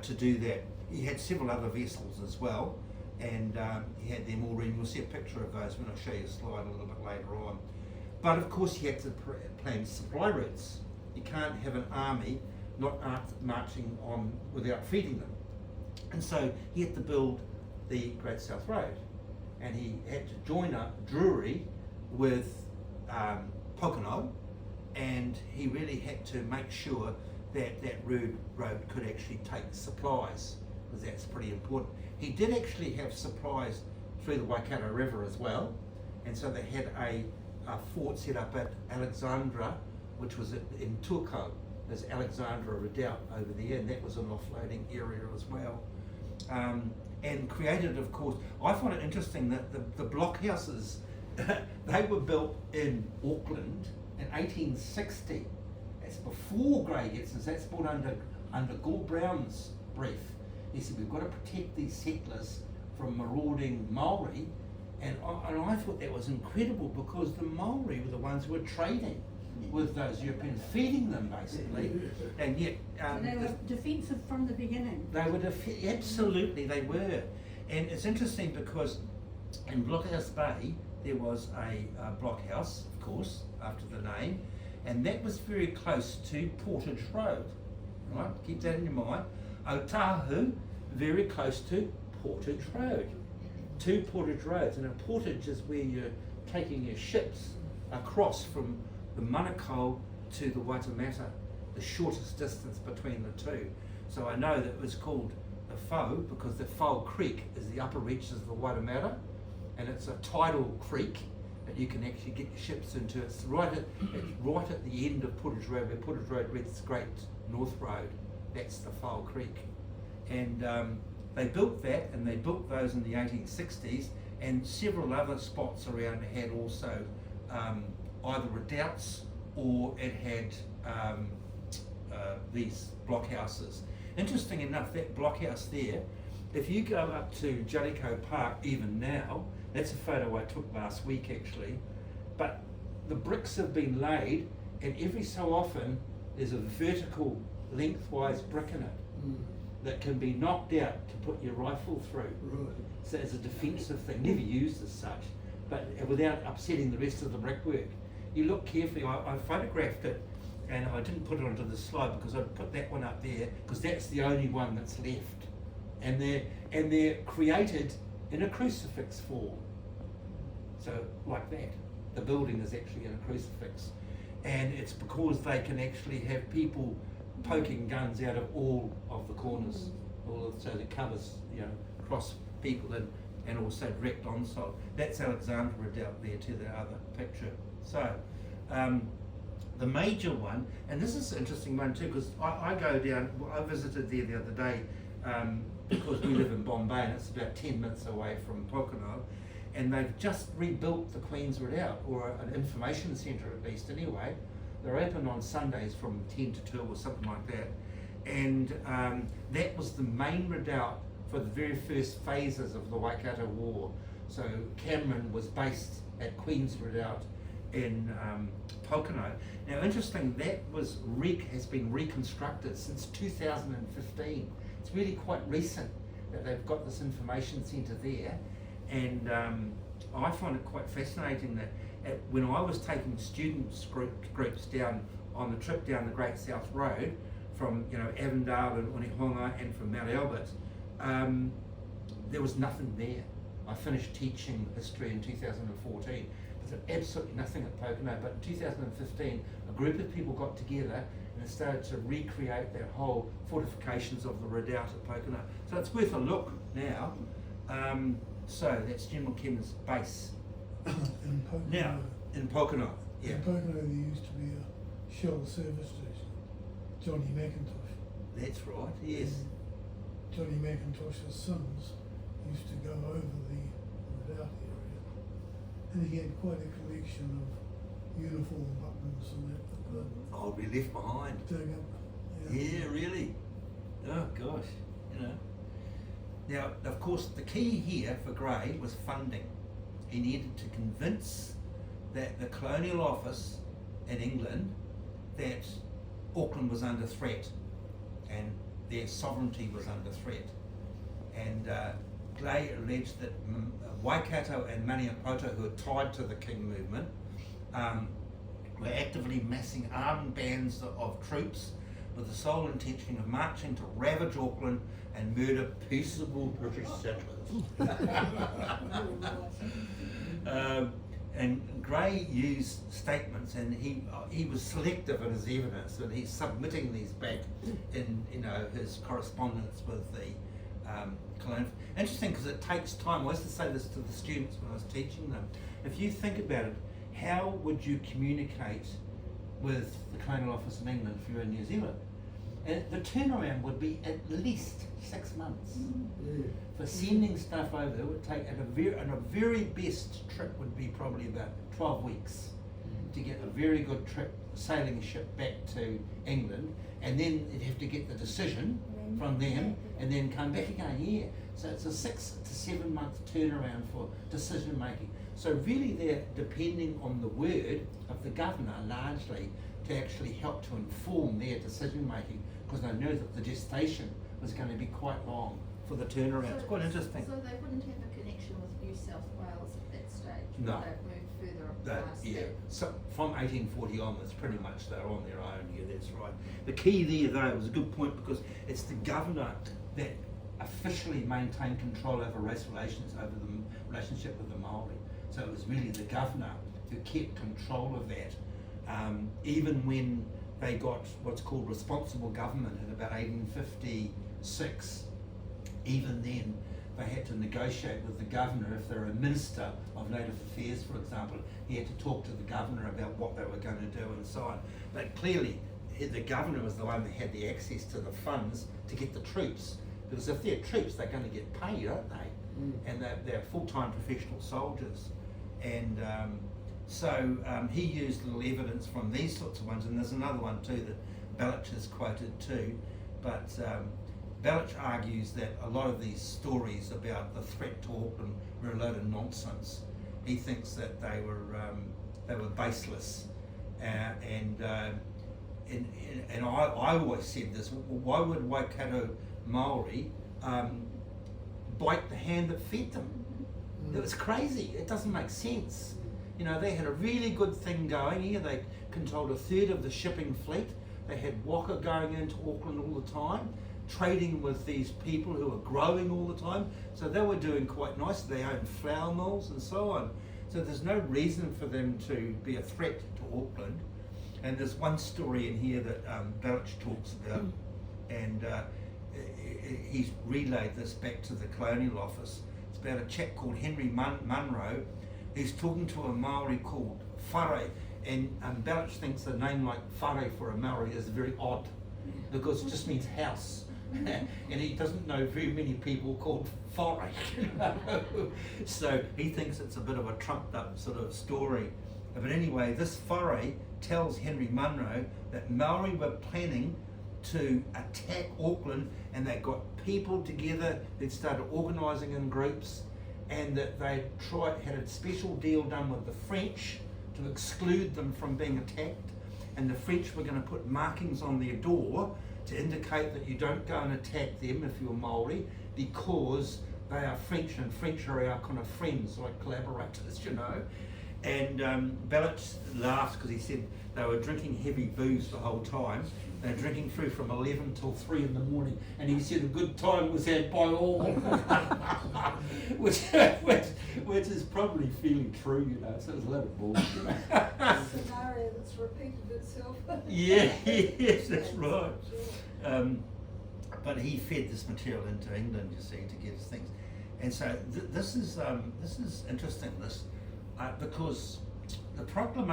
to do that. He had several other vessels as well, and he had them all ready. You'll see a picture of those when I show you a slide a little bit later on. But of course he had to plan supply routes. You can't have an army not marching on without feeding them. And so he had to build the Great South Road, and he had to join up Drury with Pocono, and he really had to make sure that that road could actually take supplies, because that's pretty important. He did actually have supplies through the Waikato River as well, and so they had a fort set up at Alexandra, which was in Turco. There's Alexandra Redoubt over there, and that was an offloading area as well. And created, of course, I find it interesting that the blockhouses, they were built in Auckland in 1860. That's before Grey gets this. That's brought under Gore Brown's brief. He said, we've got to protect these settlers from marauding Maori, and I thought that was incredible, because the Maori were the ones who were trading with those Europeans, feeding them basically, and yet so they were defensive from the beginning. They were absolutely they were, and it's interesting because in Blockhouse Bay there was a blockhouse, of course, after the name, and that was very close to Portage Road. Right, keep that in your mind. Otahu, very close to Portage Road. Two Portage Roads, and a portage is where you're taking your ships across from the Manukau to the Waitemata, the shortest distance between the two. So I know that it was called the Fau because the Fau Creek is the upper reaches of the Waitemata, and it's a tidal creek that you can actually get your ships into. It's right at the end of Portage Road, where Portage Road meets Great North Road. That's the Fau Creek, and they built that, and they built those in the 1860s, and several other spots around had also either redoubts or it had these blockhouses. Interesting enough, that blockhouse there, if you go up to Jellicoe Park even now, that's a photo I took last week actually, but the bricks have been laid, and every so often there's a vertical lengthwise brick in it that can be knocked out to put your rifle through. Right. So as a defensive thing, never used as such, but without upsetting the rest of the brickwork. You look carefully, I photographed it, and I didn't put it onto the slide because I'd put that one up there because that's the only one that's left. And they're created in a crucifix form. So like that, the building is actually in a crucifix. And it's because they can actually have people poking guns out of all of the corners, so it covers, cross people and also direct onslaught. That's Alexandra Redoubt there to the other picture. So the major one, and this is an interesting one too, because I go down, I visited there the other day because we live in Bombay and it's about 10 minutes away from Pocono, and they've just rebuilt the Queen's Redoubt, or an information centre at least anyway. They're open on Sundays from 10 to 2 or something like that. And that was the main redoubt for the very first phases of the Waikato War. So Cameron was based at Queen's Redoubt in Pocono. Now interesting, that has been reconstructed since 2015. It's really quite recent that they've got this information centre there. And I find it quite fascinating that when I was taking students groups down on the trip down the Great South Road from Avondale and Onehonga and from Mount Albert, there was nothing there. I finished teaching history in 2014. There's absolutely nothing at Pocono, but in 2015 a group of people got together and started to recreate that whole fortifications of the redoubt at Pocono. So it's worth a look now. So that's General Kem's base. In Pocono. Now, in Pocono, yeah. In Pocono there used to be a Shell service station, Johnny McIntosh. That's right, yes. And Johnny McIntosh's sons used to go over the redoubt area, and he had quite a collection of uniform buttons and that I'll be left behind. dug up. Yeah, really. Oh gosh, Now, of course, the key here for Grey was funding. He needed to convince that the Colonial Office in England that Auckland was under threat, and their sovereignty was under threat. And Gray alleged that Waikato and Maniapoto, who were tied to the King movement, were actively massing armed bands of troops with the sole intention of marching to ravage Auckland and murder peaceable British settlers. And Gray used statements, and he was selective in his evidence, and he's submitting these back in his correspondence with the colonial. Interesting, because it takes time. I used to say this to the students when I was teaching them. If you think about it, how would you communicate with the Colonial Office in England if you were in New Zealand? And the turnaround would be at least 6 months. For sending stuff over. It would take, and a very best trip would be probably about 12 weeks to get a very good trip, sailing ship back to England, and then you'd have to get the decision from them and then come back again. Yeah, so it's a 6 to 7 month turnaround for decision making. So really they're depending on the word of the governor largely to actually help to inform their decision making, because they know that the gestation was going to be quite long for the turnaround. It's quite interesting. So they wouldn't have a connection with New South Wales at that stage? No. They've moved further past Yeah, that. so from 1840 onwards, pretty much they're on their own. Yeah, that's right. The key there, though, was a good point, because it's the governor that officially maintained control over race relations, over the relationship with the Maori. So it was really the governor who kept control of that, even when they got what's called responsible government in about 1856. Even then, they had to negotiate with the governor. If they're a minister of Native Affairs, for example, he had to talk to the governor about what they were going to do and so on. But clearly, the governor was the one that had the access to the funds to get the troops. Because if they're troops, they're going to get paid, aren't they? And they're full-time professional soldiers. And so he used little evidence from these sorts of ones. And there's another one too that Bellich has quoted too. But Bellich argues that a lot of these stories about the threat to Auckland were a load of nonsense. He thinks that they were baseless, and I always said this: why would Waikato Maori bite the hand that fed them? It was crazy. It doesn't make sense. You know, they had a really good thing going here. They controlled a third of the shipping fleet. They had Waka going into Auckland all the time, trading with these people who were growing all the time. So they were doing quite nice. They owned flour mills and so on. So there's no reason for them to be a threat to Auckland. And there's one story in here that Bellich talks about, and he's relayed this back to the Colonial Office. It's about a chap called Henry Munro. He's talking to a Maori called Whare, and Bellich thinks a name like Whare for a Maori is very odd, because it just means house. And he doesn't know very many people called Whare. So he thinks it's a bit of a trumped up sort of story. But anyway, this Whare tells Henry Munro that Maori were planning to attack Auckland, and they got people together that started organising in groups, and that they had a special deal done with the French to exclude them from being attacked, and the French were going to put markings on their door to indicate that you don't go and attack them if you're Maori, because they are French, and French are our kind of friends, like collaborators, you know. And Bellich laughed because he said they were drinking heavy booze the whole time. They were drinking through from 11 till 3 in the morning, and he said a good time was had by all. which is probably fairly true, you know, so it was a lot of bullshit. Scenario that's repeated itself. Yeah, yes, that's right. But he fed this material into England, you see, to get his things. And so this is interesting, because the proclamation